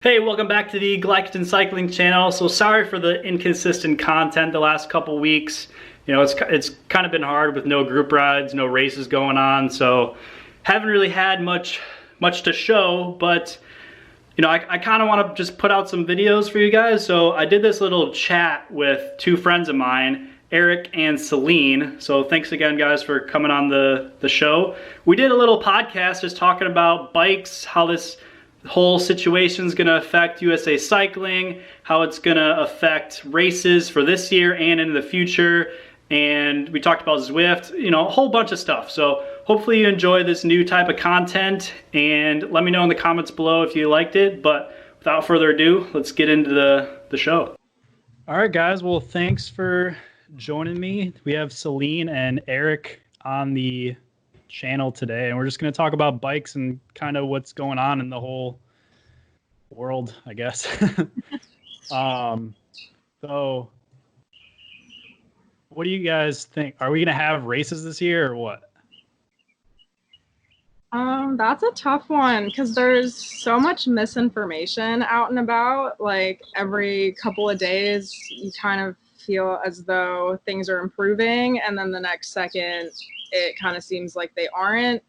Hey, welcome back to the Glycogen Cycling channel. So sorry for the inconsistent content the last couple weeks. You know, it's kind of been hard with no group rides, no races going on, so haven't really had much to show, but you know, I kind of want to just put out some videos for you guys. So I did this little chat with two friends of mine, Eric and Céline. So thanks again, guys, for coming on the show. We did a little podcast just talking about bikes, how this whole situation is going to affect USA Cycling, how it's going to affect races for this year and into the future. And we talked about Zwift, you know, a whole bunch of stuff. So hopefully you enjoy this new type of content, and let me know in the comments below if you liked it. But without further ado, let's get into the show. All right, guys. Well, thanks for joining me. We have Céline and Eric on the channel today, and we're just going to talk about bikes and kind of what's going on in the whole world, I guess. So what do you guys think? Are we going to have races this year or what? That's a tough one because there's so much misinformation out and about. Like every couple of days, you kind of feel as though things are improving, and then the next second, it kind of seems like they aren't.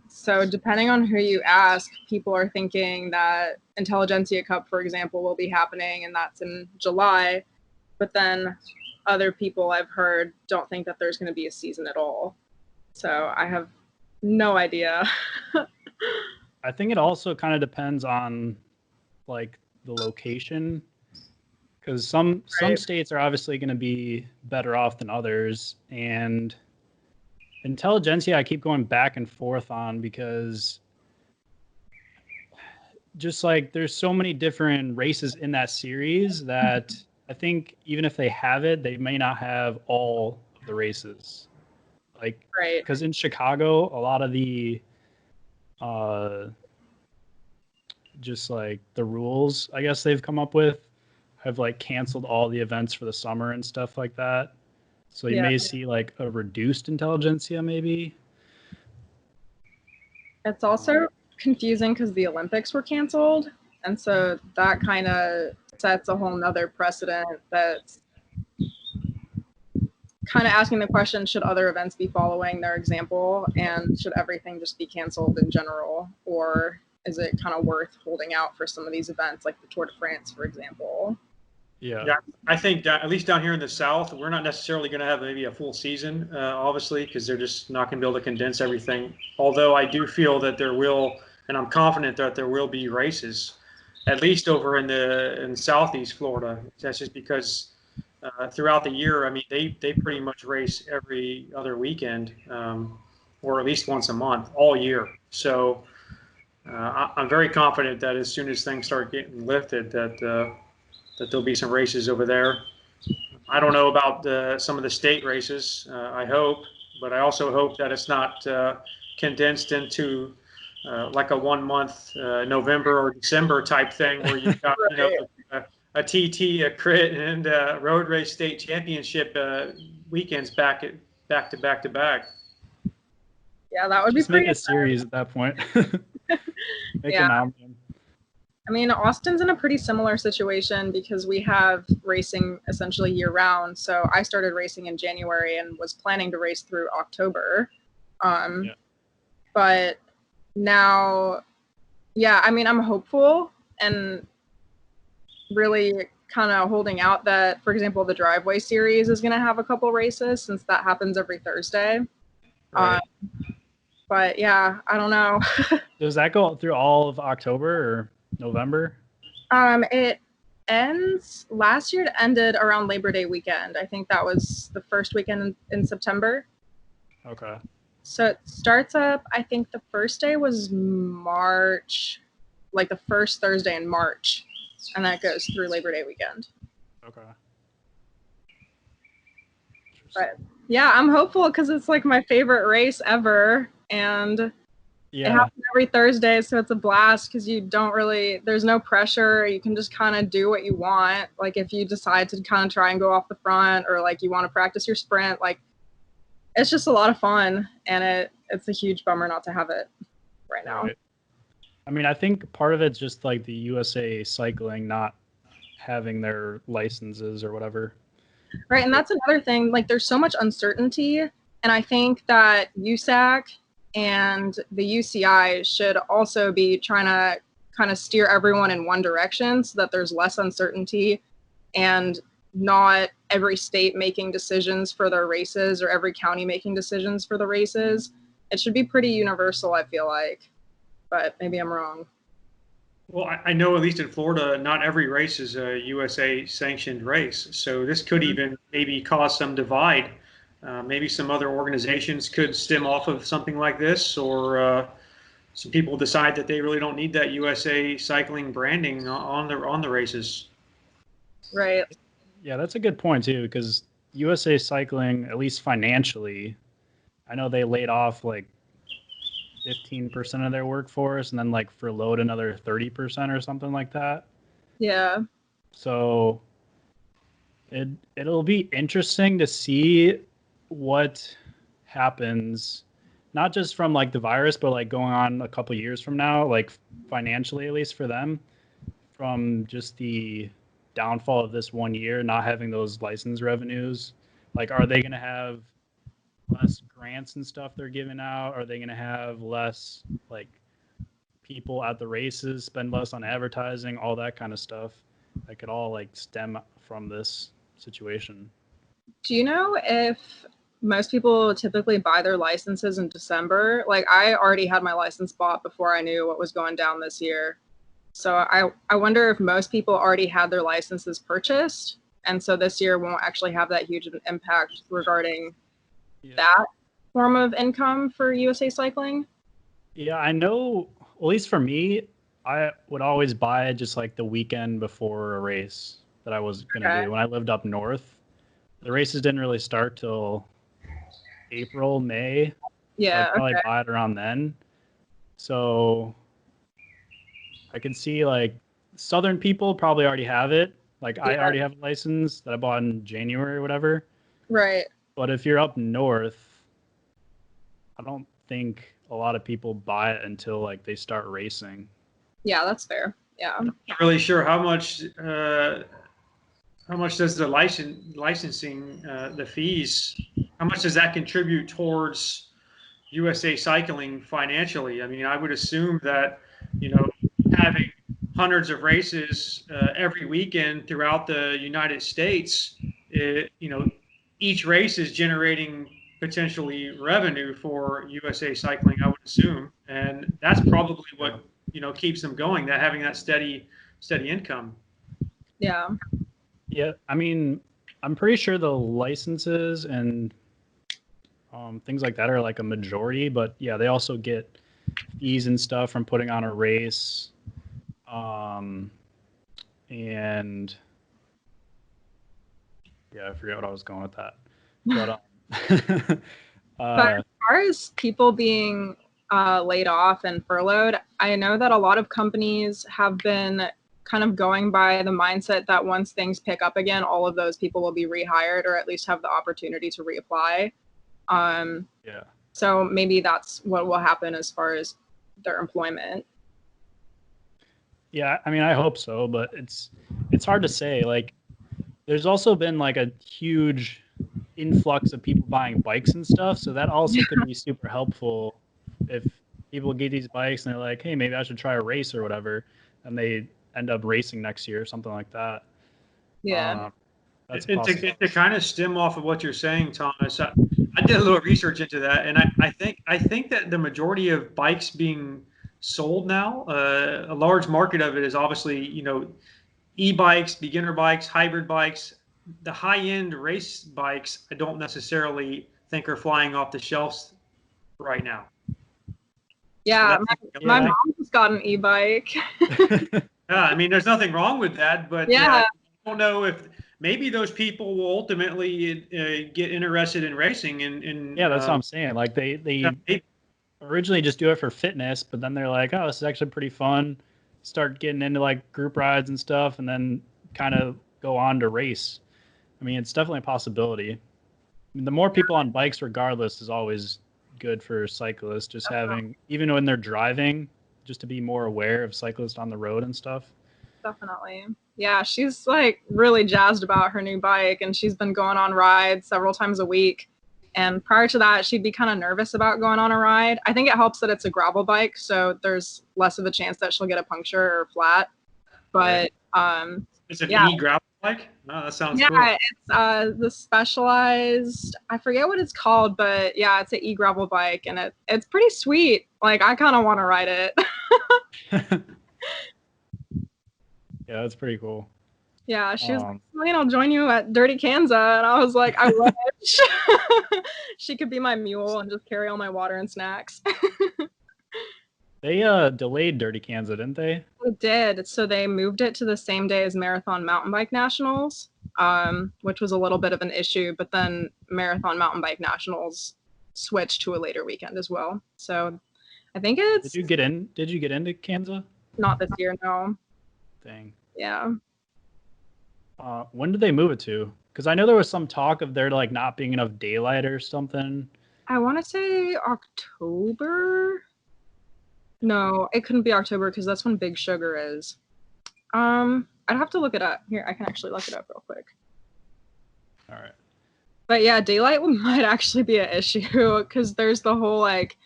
So depending on who you ask, people are thinking that Intelligentsia Cup, for example, will be happening, and that's in July. But then other people I've heard don't think that there's going to be a season at all. So I have no idea. I think it also kind of depends on like the location, because some states are obviously going to be better off than others, and Intelligentsia I keep going back and forth on, because just like there's so many different races in that series that I think even if they have it, they may not have all the races. Like, right. Because in Chicago, a lot of the just like the rules I guess they've come up with have like canceled all the events for the summer and stuff like that. So you may see like a reduced Intelligentsia maybe. It's also confusing because the Olympics were canceled, and so that kind of sets a whole nother precedent that's kind of asking the question, should other events be following their example, and should everything just be canceled in general, or is it kind of worth holding out for some of these events like the Tour de France, for example? Yeah, I think at least down here in the South, we're not necessarily going to have maybe a full season, obviously, because they're just not going to be able to condense everything. Although I do feel that there will, and I'm confident that there will be races, at least over in Southeast Florida. That's just because throughout the year, I mean, they pretty much race every other weekend, or at least once a month all year. So I'm very confident that as soon as things start getting lifted, that there'll be some races over there. I don't know about some of the state races. I hope, but I also hope that it's not condensed into like a 1 month November or December type thing where you've got a TT, a crit, and a road race state championship weekends back to back. Yeah, that would just be pretty. Make a series at that point. Yeah. I mean, Austin's in a pretty similar situation because we have racing essentially year round. So I started racing in January and was planning to race through October. But now, yeah, I mean, I'm hopeful and really kind of holding out that, for example, the driveway series is going to have a couple races since that happens every Thursday. Right. But yeah, I don't know. Does that go through all of October or November? It ends last year. It ended around Labor Day weekend. I think that was the first weekend in September. Okay. So it starts up, I think the first day was March, like the first Thursday in March, and that goes through Labor Day weekend. Okay. But yeah, I'm hopeful because it's like my favorite race ever, and it happens every Thursday, so it's a blast because you don't really, there's no pressure. You can just kind of do what you want. Like if you decide to kind of try and go off the front, or like you want to practice your sprint, like it's just a lot of fun, and it's a huge bummer not to have it right now. Right. I mean, I think part of it's just like the USA Cycling not having their licenses or whatever. Right, and that's another thing. Like, there's so much uncertainty, and I think that USAC and the UCI should also be trying to kind of steer everyone in one direction so that there's less uncertainty and not every state making decisions for their races or every county making decisions for the races. It should be pretty universal, I feel like, but maybe I'm wrong. Well, I know at least in Florida, not every race is a USA sanctioned race. So this could even maybe cause some divide. Maybe some other organizations could stem off of something like this, or some people decide that they really don't need that USA Cycling branding on the races. Right. Yeah, that's a good point too, because USA Cycling, at least financially, I know they laid off like 15% of their workforce and then like furloughed another 30% or something like that. Yeah. So it'll be interesting to see what happens, not just from like the virus, but like going on a couple years from now, like financially at least for them, from just the downfall of this 1 year, not having those license revenues. Like, are they going to have less grants and stuff they're giving out? Are they going to have less like people at the races, spend less on advertising, all that kind of stuff that could all like stem from this situation? Do you know if most people typically buy their licenses in December? Like, I already had my license bought before I knew what was going down this year. So I wonder if most people already had their licenses purchased, and so this year won't actually have that huge of an impact regarding that form of income for USA Cycling. Yeah, I know, at least for me, I would always buy it just like the weekend before a race that I was going to do. When I lived up north, the races didn't really start till April, May. Yeah. So I'd probably buy it around then. So I can see like Southern people probably already have it. Like I already have a license that I bought in January or whatever. Right. But if you're up north, I don't think a lot of people buy it until like they start racing. Yeah, that's fair. Yeah. I'm not really sure how much does the licensing the fees, how much does that contribute towards USA Cycling financially? I mean, I would assume that, having hundreds of races every weekend throughout the United States, each race is generating potentially revenue for USA Cycling, I would assume, and that's probably what keeps them going. That having that steady income. Yeah. Yeah, I mean, I'm pretty sure the licenses and things like that are like a majority, but yeah, they also get fees and stuff from putting on a race. And yeah, I forget what I was going with that. But but as far as people being laid off and furloughed, I know that a lot of companies have been kind of going by the mindset that once things pick up again, all of those people will be rehired or at least have the opportunity to reapply. Yeah. So maybe that's what will happen as far as their employment. Yeah, I mean, I hope so, but it's hard to say. Like, there's also been like a huge influx of people buying bikes and stuff, so that also could be super helpful if people get these bikes and they're like, hey, maybe I should try a race or whatever, and they end up racing next year or something like that. Yeah. To kind of stem off of what you're saying, Thomas, I did a little research into that, and I think that the majority of bikes being sold now, a large market of it is obviously e-bikes, beginner bikes, hybrid bikes. The high-end race bikes, I don't necessarily think are flying off the shelves right now. Yeah, so my mom just got an e-bike. Yeah, I mean, there's nothing wrong with that, but yeah. I don't know if maybe those people will ultimately get interested in racing. Yeah, that's what I'm saying. Like they originally just do it for fitness, but then they're like, oh, this is actually pretty fun. Start getting into like group rides and stuff, and then kind of go on to race. I mean, it's definitely a possibility. I mean, the more people on bikes, regardless, is always good for cyclists. Just having, even when they're driving, just to be more aware of cyclists on the road and stuff? Definitely. Yeah, she's like really jazzed about her new bike, and she's been going on rides several times a week. And prior to that, she'd be kind of nervous about going on a ride. I think it helps that it's a gravel bike, so there's less of a chance that she'll get a puncture or flat. But it's an yeah. e-gravel bike? Oh, that sounds cool. Yeah, it's the Specialized, I forget what it's called, but yeah, it's an e-gravel bike, and it's pretty sweet. Like, I kind of want to ride it. Yeah, that's pretty cool. Yeah, she was like, Celine, I'll join you at Dirty Kanza. And I was like, I wish. She could be my mule and just carry all my water and snacks. They delayed Dirty Kanza, didn't they? It did. So they moved it to the same day as Marathon Mountain Bike Nationals, which was a little bit of an issue. But then Marathon Mountain Bike Nationals switched to a later weekend as well. So I think it's... Did you get into Kanza? Not this year, no. Dang. Yeah. When did they move it to? Because I know there was some talk of there like not being enough daylight or something. I want to say October. No, it couldn't be October because that's when Big Sugar is. I'd have to look it up. Here, I can actually look it up real quick. All right. But yeah, daylight might actually be an issue because there's the whole like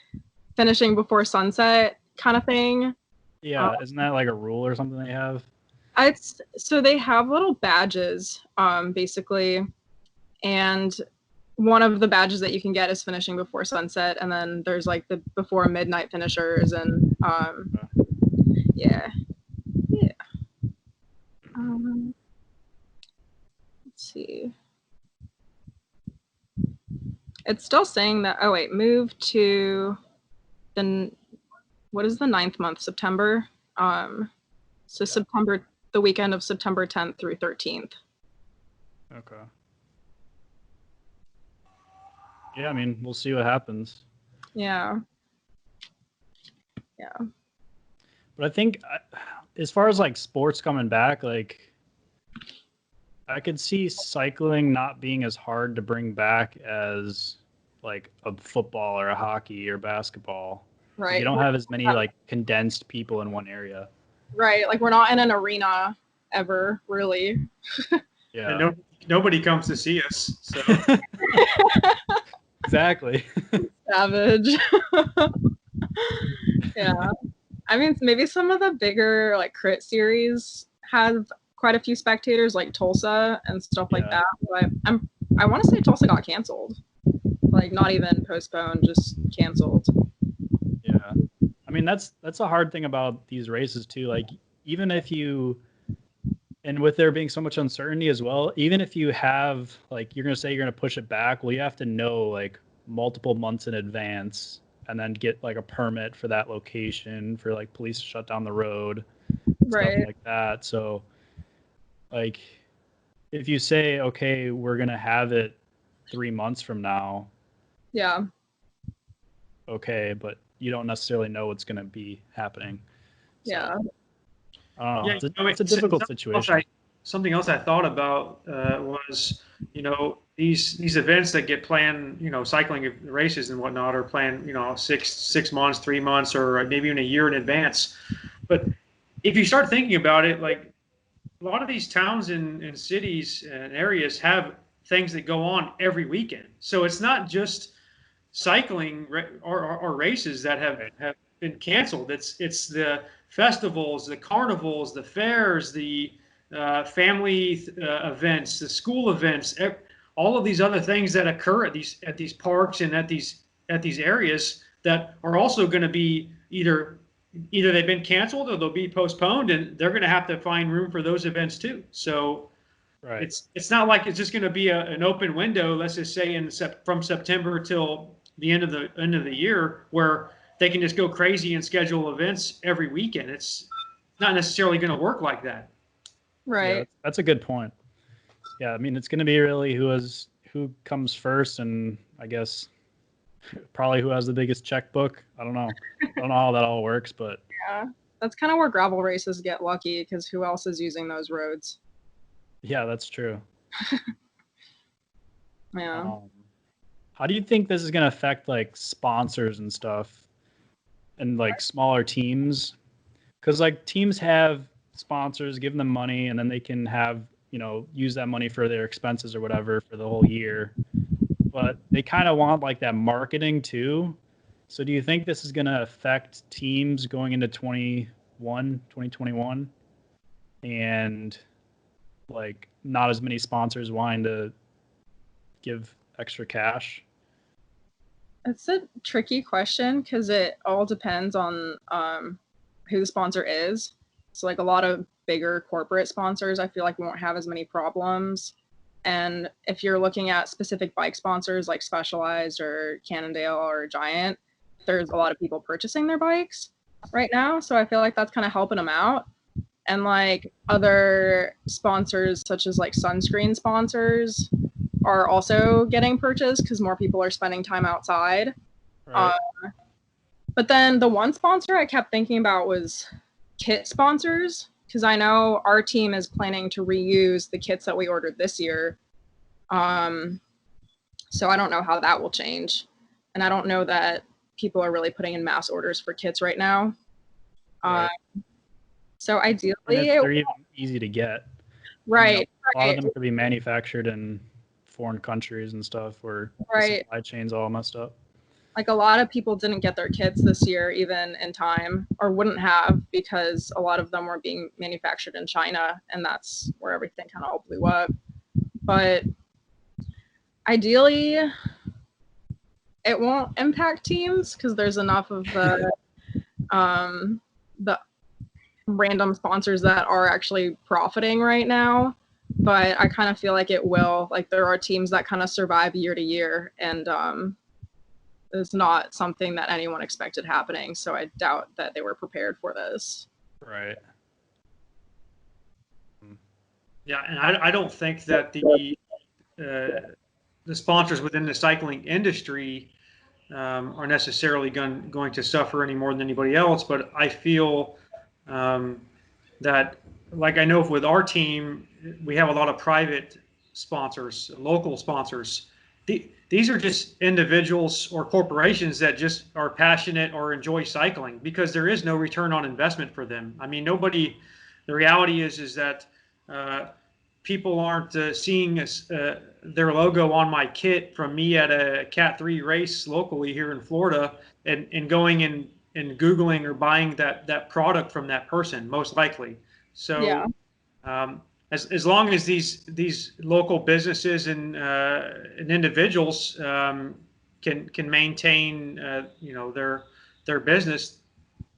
finishing before sunset kind of thing. Yeah, isn't that like a rule or something they have? So they have little badges, basically, and one of the badges that you can get is finishing before sunset, and then there's like the before midnight finishers, and yeah. Let's see. It's still saying that. Oh wait, move to what is the 9th month? September. So September, the weekend of September 10th through 13th. Okay. Yeah, I mean, we'll see what happens. Yeah. But I think as far as like sports coming back, like I could see cycling not being as hard to bring back as like a football or a hockey or basketball. Right. You don't have as many like condensed people in one area. Right. Like we're not in an arena ever, really. Yeah. And nobody comes to see us. So. Exactly. Savage. Yeah. I mean, maybe some of the bigger like crit series have quite a few spectators, like Tulsa and stuff like that. But I want to say Tulsa got canceled. Like not even postponed, just canceled. Yeah. I mean, that's a hard thing about these races too. Like even if you, and with there being so much uncertainty as well, even if you have like, you're going to say you're going to push it back, well, you have to know like multiple months in advance and then get like a permit for that location for like police to shut down the road, right, stuff like that. So like if you say, okay, we're going to have it 3 months from now. Yeah. Okay. But you don't necessarily know what's going to be happening. So, yeah. It's a difficult situation. Something else I thought about was, these events that get planned, cycling races and whatnot are planned, 6 months, 3 months, or maybe even a year in advance. But if you start thinking about it, like a lot of these towns and cities and areas have things that go on every weekend. So it's not just cycling or races that have been canceled. It's the festivals, the carnivals, the fairs, the family events, the school events, all of these other things that occur at these parks and at these areas that are also going to be either they've been canceled or they'll be postponed, and they're going to have to find room for those events too. So right. It's not like it's just going to be an open window. Let's just say from September till the end of the year, where they can just go crazy and schedule events every weekend. It's not necessarily going to work like that. Right. Yeah, that's a good point. Yeah, I mean, it's going to be really who comes first, and I guess probably who has the biggest checkbook. I don't know. I don't know how that all works, but yeah, that's kind of where gravel races get lucky because who else is using those roads? Yeah, that's true. Yeah. How do you think this is going to affect like sponsors and stuff? and like smaller teams, because like teams have sponsors, give them money, and then they can have, use that money for their expenses or whatever for the whole year. But they kind of want like that marketing too. So do you think this is going to affect teams going into 2021 and like not as many sponsors wanting to give extra cash? It's a tricky question because it all depends on who the sponsor is. So like a lot of bigger corporate sponsors, I feel like won't have as many problems. And if you're looking at specific bike sponsors like Specialized or Cannondale or Giant, there's a lot of people purchasing their bikes right now. So I feel like that's kind of helping them out. And like other sponsors, such as like sunscreen sponsors, are also getting purchased because more people are spending time outside. Right. But then the one sponsor I kept thinking about was kit sponsors, because I know our team is planning to reuse the kits that we ordered this year. So I don't know how that will change. And I don't know that people are really putting in mass orders for kits right now. Right. So ideally, they're even easy to get. Right. A lot of them could be manufactured in foreign countries and stuff where the supply chain's all messed up. Like a lot of people didn't get their kits this year even in time, or wouldn't have, because a lot of them were being manufactured in China, and that's where everything kind of all blew up. But ideally, it won't impact teams because there's enough of the random sponsors that are actually profiting right now. But I kind of feel like it will. Like there are teams that kind of survive year to year, and it's not something that anyone expected happening. So I doubt that they were prepared for this. Right. Yeah, and I don't think that the sponsors within the cycling industry are necessarily going to suffer any more than anybody else. But I feel that, like I know with our team, we have a lot of private sponsors, local sponsors. These are just individuals or corporations that just are passionate or enjoy cycling because there is no return on investment for them. I mean, the reality is that people aren't seeing their logo on my kit from me at a Cat 3 race locally here in Florida and going and Googling or buying that product from that person, most likely. So yeah. As long as these local businesses and individuals can maintain their business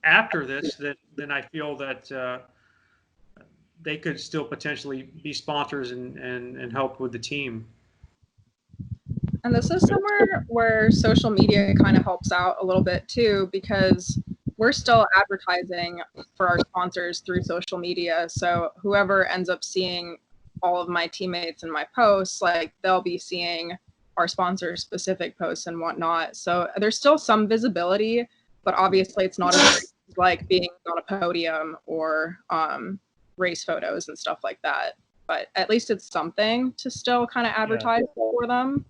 after this, then I feel that they could still potentially be sponsors and help with the team. And this is somewhere where social media kind of helps out a little bit too, because we're still advertising for our sponsors through social media. So whoever ends up seeing all of my teammates and my posts, like they'll be seeing our sponsor specific posts and whatnot. So there's still some visibility, but obviously it's not as like being on a podium or race photos and stuff like that. But at least it's something to still kind of advertise for them.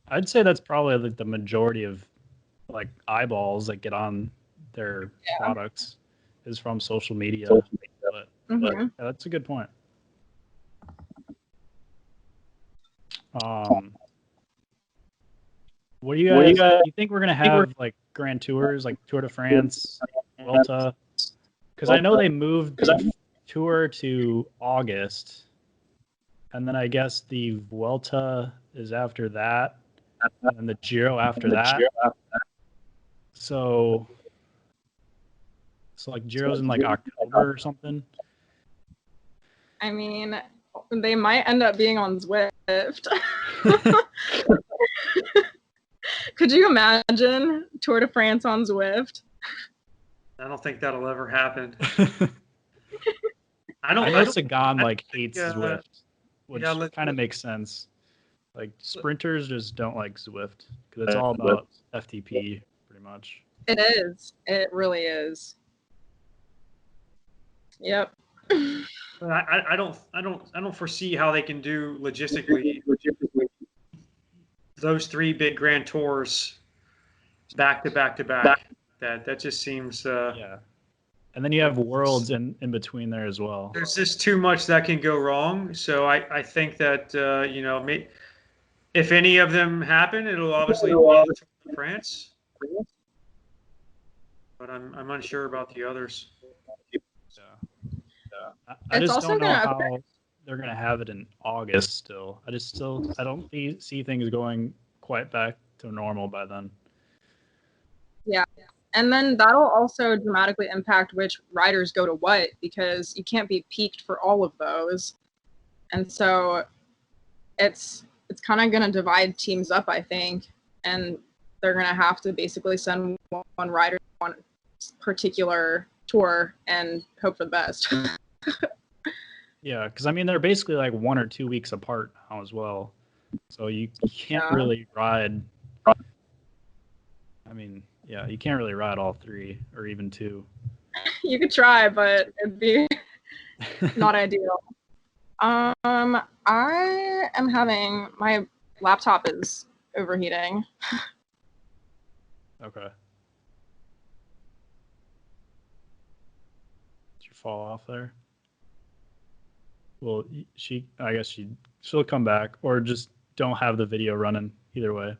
I'd say that's probably like the majority of like eyeballs that get on their products is from social media. But that's a good point. What do you guys? Do you think we're gonna have like Grand Tours, like Tour de France, Vuelta? Because I know they moved the Tour to August, and then I guess the Vuelta is after that, and the Giro after that. So like Giro's in like October or something. I mean, they might end up being on Zwift. Could you imagine Tour de France on Zwift? I don't think that'll ever happen. I know Sagan like hates Zwift, which kind of makes sense. Like sprinters just don't like Zwift because it's all about FTP pretty much. It is. It really is. Yep. But I don't foresee how they can do logistically those three big Grand Tours back to back to back. That just seems Yeah. And then you have Worlds in between there as well. there's just too much that can go wrong. So I think that if any of them happen, it'll obviously be the Tour de France, but I'm unsure about the others. Yeah. I It's just also don't know gonna how they're gonna have it in August still. I don't see things going quite back to normal by then. Yeah. And then that'll also dramatically impact which riders go to what, because you can't be peaked for all of those. And so it's kind of going to divide teams up, I think. And they're going to have to basically send one rider to one particular tour and hope for the best. Yeah, because I mean they're basically like 1 or 2 weeks apart now as well, so you can't Yeah. really ride. I mean, yeah, you can't really ride all 3 or even 2. You could try, but it'd be not ideal. I am having my laptop is overheating. Okay. Did you fall off there? Well, I guess she'll come back, or just don't have the video running. Either way.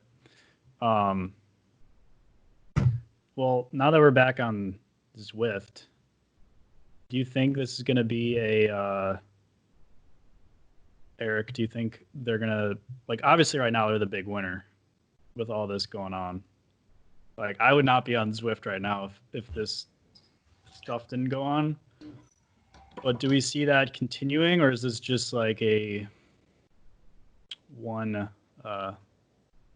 Well, now that we're back on Zwift, do you think this is going to be Eric, do you think they're going to, like, obviously right now they're the big winner with all this going on. Like, I would not be on Zwift right now if this stuff didn't go on. But do we see that continuing, or is this just like a one,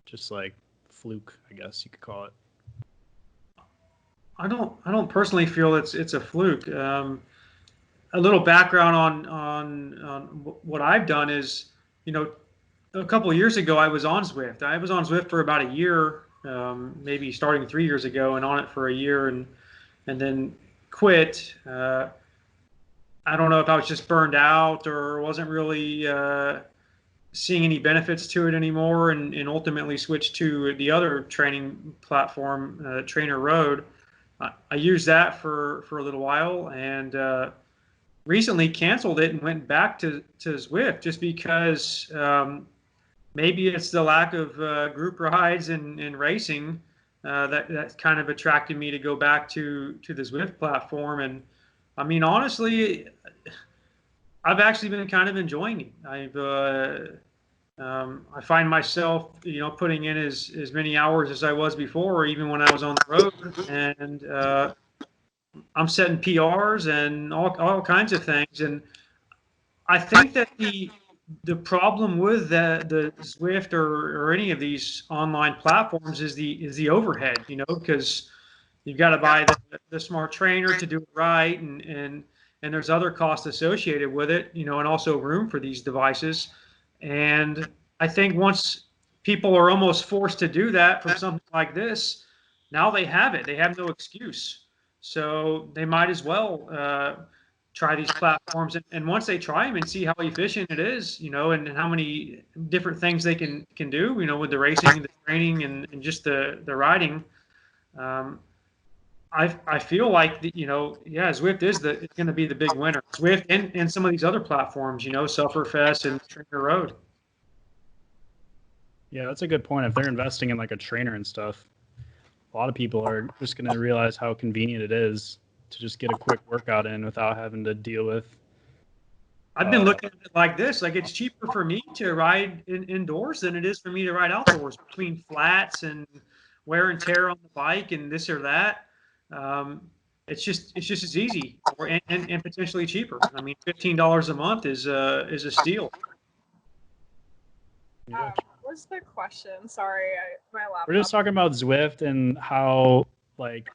just like fluke, I guess you could call it? I don't personally feel it's a fluke. A little background on what I've done is, a couple of years ago I was on Zwift. I was on Zwift for about a year, maybe starting 3 years ago, and on it for a year, and then quit. I don't know if I was just burned out or wasn't really seeing any benefits to it anymore, and ultimately switched to the other training platform, Trainer Road. I used that for a little while, and recently canceled it and went back to Zwift just because maybe it's the lack of group rides and racing that kind of attracted me to go back to the Zwift platform. And I mean, honestly, I've actually been kind of enjoying it. I find myself, putting in as many hours as I was before, even when I was on the road, and I'm setting PRs and all kinds of things. And I think that the problem with the Zwift or any of these online platforms is the overhead, because you've got to buy the smart trainer to do it right, and there's other costs associated with it, and also room for these devices. And I think once people are almost forced to do that from something like this, now they have it. They have no excuse. So they might as well try these platforms. And once they try them and see how efficient it is, and how many different things they can do, with the racing and the training and just the riding, I feel like Zwift is going to be the big winner. Zwift and some of these other platforms, Sufferfest and Trainer Road. Yeah, that's a good point. If they're investing in like a trainer and stuff, a lot of people are just going to realize how convenient it is to just get a quick workout in without having to deal with. I've been looking at it like this. Like, it's cheaper for me to ride indoors than it is for me to ride outdoors, between flats and wear and tear on the bike and this or that. It's just as easy and potentially cheaper. I mean, $15 a month is a steal. Yeah. What was the question? Sorry, my laptop. We're just talking about Zwift and how, like,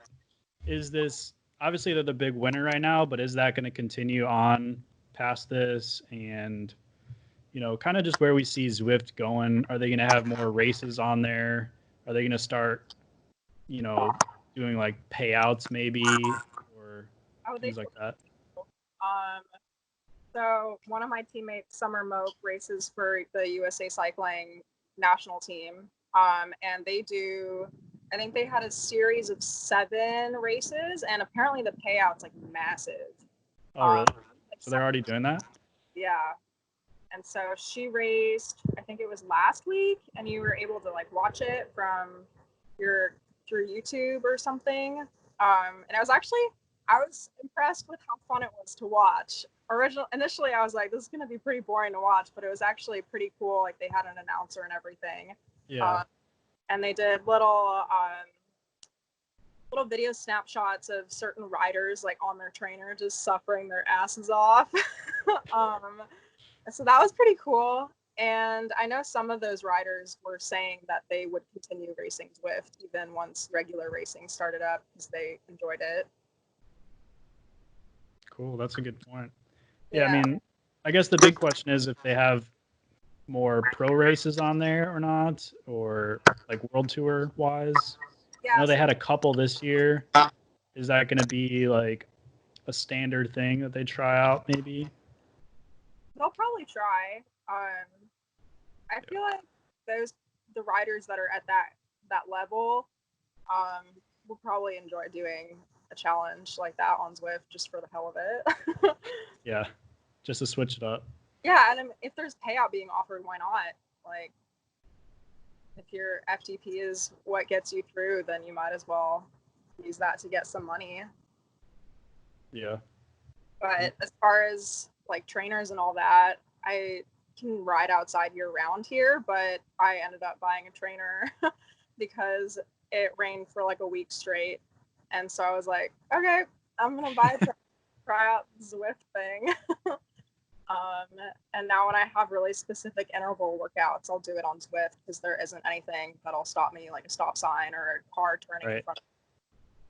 is this, obviously they're the big winner right now, but is that going to continue on past this? And, kind of just where we see Zwift going. Are they going to have more races on there? Are they going to start, doing like payouts maybe, or things like that? So one of my teammates, Summer Moak, races for the USA Cycling national team, and they do I think they had a series of 7 races, and apparently the payout's like massive. Oh, really? Like So they're already doing that? yeah. And so she raced, I think it was last week, and you were able to like watch it from through YouTube or something. And I was impressed with how fun it was to watch. Initially, I was like, this is going to be pretty boring to watch, but it was actually pretty cool. Like they had an announcer and everything. Yeah. And they did little video snapshots of certain riders like on their trainer just suffering their asses off. So that was pretty cool. And I know some of those riders were saying that they would continue racing Zwift even once regular racing started up because they enjoyed it. Cool. That's a good point. Yeah, I mean, I guess the big question is if they have more pro races on there or not, or like World Tour wise. Yeah, I know they had a couple this year. Is that going to be like a standard thing that they try out maybe? they'll probably try. I feel like the riders that are at that level will probably enjoy doing a challenge like that on Zwift just for the hell of it. Yeah, just to switch it up. Yeah, and if there's payout being offered, why not? Like, if your FTP is what gets you through, then you might as well use that to get some money. Yeah. But as far as like trainers and all that, I can ride outside year round here, but I ended up buying a trainer because it rained for like a week straight. And so I was like, okay, I'm going to buy a trainer, try out the Zwift thing. And now when I have really specific interval workouts, I'll do it on Zwift because there isn't anything that'll stop me, like a stop sign or a car turning in front of me.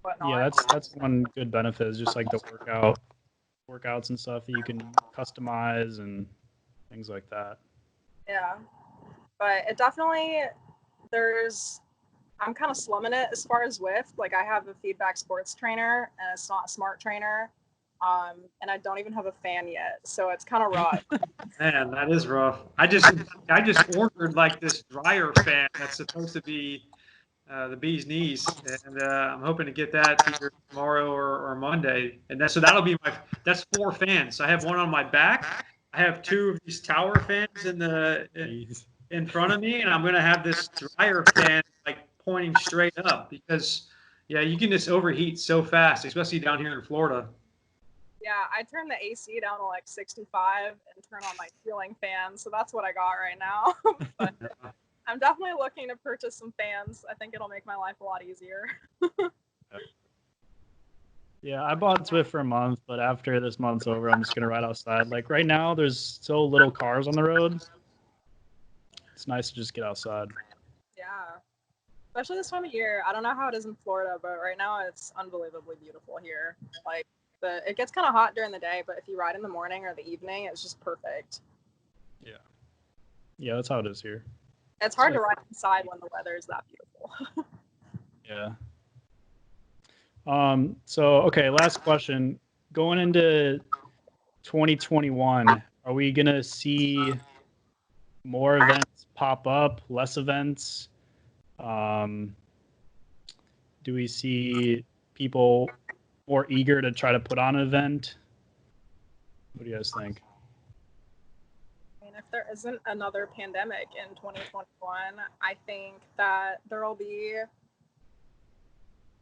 Whatnot. Yeah, that's one good benefit is just like the workouts and stuff that you can customize and things like that. Yeah, but it definitely I'm kind of slumming it as far as Zwift. Like I have a feedback sports trainer and it's not a smart trainer. And I don't even have a fan yet, so it's kind of rough. Man, that is rough. I just ordered like this dryer fan that's supposed to be the bee's knees, and I'm hoping to get that either tomorrow or Monday. And so that'll be that's 4 fans. I have one on my back. I have 2 of these tower fans in front of me, and I'm gonna have this dryer fan like pointing straight up because yeah, you can just overheat so fast, especially down here in Florida. Yeah, I turned the AC down to like 65 and turn on my ceiling fan, so that's what I got right now. But I'm definitely looking to purchase some fans. I think it'll make my life a lot easier. Yeah, I bought Zwift for a month, but after this month's over, I'm just gonna ride outside. Like right now, there's so little cars on the road. It's nice to just get outside. Yeah, especially this time of year. I don't know how it is in Florida, but right now it's unbelievably beautiful here. Like it gets kind of hot during the day, but if you ride in the morning or the evening, it's just perfect. Yeah, that's how it is here. It's hard to ride inside when the weather is that beautiful. Yeah. So okay, last question. Going into 2021, are we gonna see more events pop up, less events? Do we see people more eager to try to put on an event? What do you guys think? I mean, if there isn't another pandemic in 2021, I think that there'll be,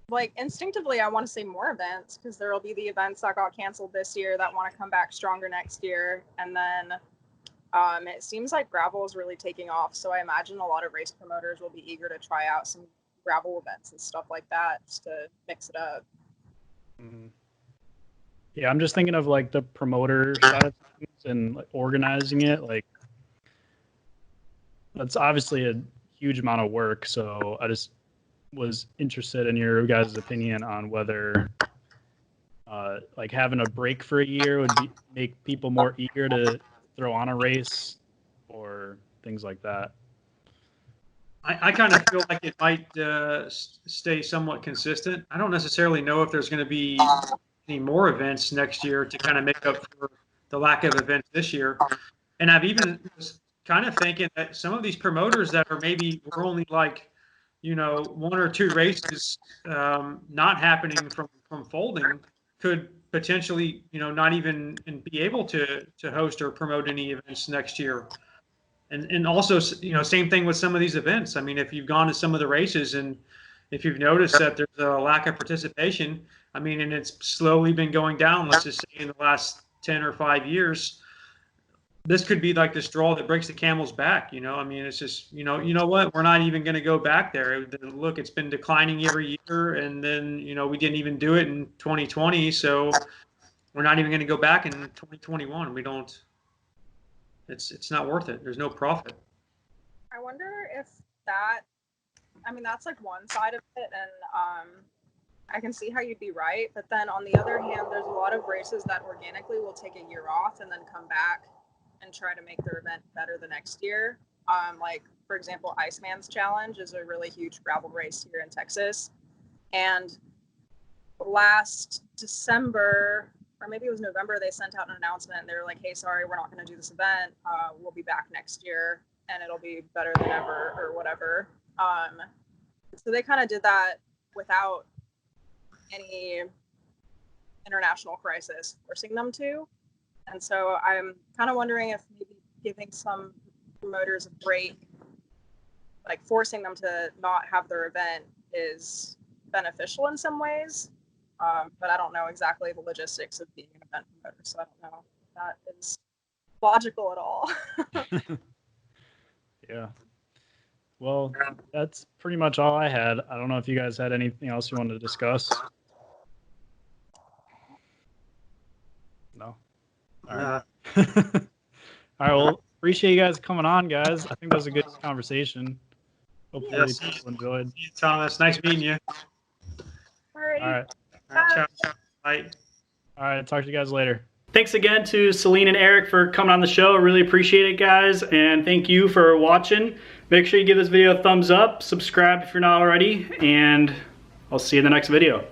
like, instinctively, I want to say more events because there'll be the events that got canceled this year that want to come back stronger next year. And then it seems like gravel is really taking off. So I imagine a lot of race promoters will be eager to try out some gravel events and stuff like that just to mix it up. Mm-hmm. Yeah, I'm just thinking of like the promoter side of things and like, organizing it. Like, that's obviously a huge amount of work. So I just was interested in your guys' opinion on whether like having a break for a year would make people more eager to throw on a race or things like that. I kind of feel like it might stay somewhat consistent. I don't necessarily know if there's going to be any more events next year to kind of make up for the lack of events this year. And I've even was kind of thinking that some of these promoters that are maybe were only like, one or two races not happening from folding could potentially, not even be able to host or promote any events next year. And also, same thing with some of these events. I mean, if you've gone to some of the races and if you've noticed that there's a lack of participation, I mean, and it's slowly been going down, let's just say in the last 10 or 5 years, this could be like the straw that breaks the camel's back. I mean, it's just, you know what, we're not even going to go back there. Look, it's been declining every year. And then, we didn't even do it in 2020. So we're not even going to go back in 2021. We don't, it's not worth it. There's no profit. I wonder if that's like one side of it. And I can see how you'd be right. But then on the other hand, there's a lot of races that organically will take a year off and then come back and try to make their event better the next year. Like, for example, Iceman's Challenge is a really huge gravel race here in Texas. And last December, or maybe it was November, they sent out an announcement. They were like, hey, sorry, we're not going to do this event. We'll be back next year and it'll be better than ever or whatever. So they kind of did that without any international crisis forcing them to. And so I'm kind of wondering if maybe giving some promoters a break, like forcing them to not have their event, is beneficial in some ways. But I don't know exactly the logistics of being an event promoter, so I don't know if that is logical at all. Yeah. Well, that's pretty much all I had. I don't know if you guys had anything else you wanted to discuss. No. All right. All right. Well, appreciate you guys coming on, guys. I think that was a good conversation. Hopefully people enjoyed. See you, Thomas. Nice meeting you. Alrighty. All right. Ciao. Bye. All right. Talk to you guys later. Thanks again to Céline and Eric for coming on the show. I really appreciate it, guys. And thank you for watching. Make sure you give this video a thumbs up, subscribe if you're not already, and I'll see you in the next video.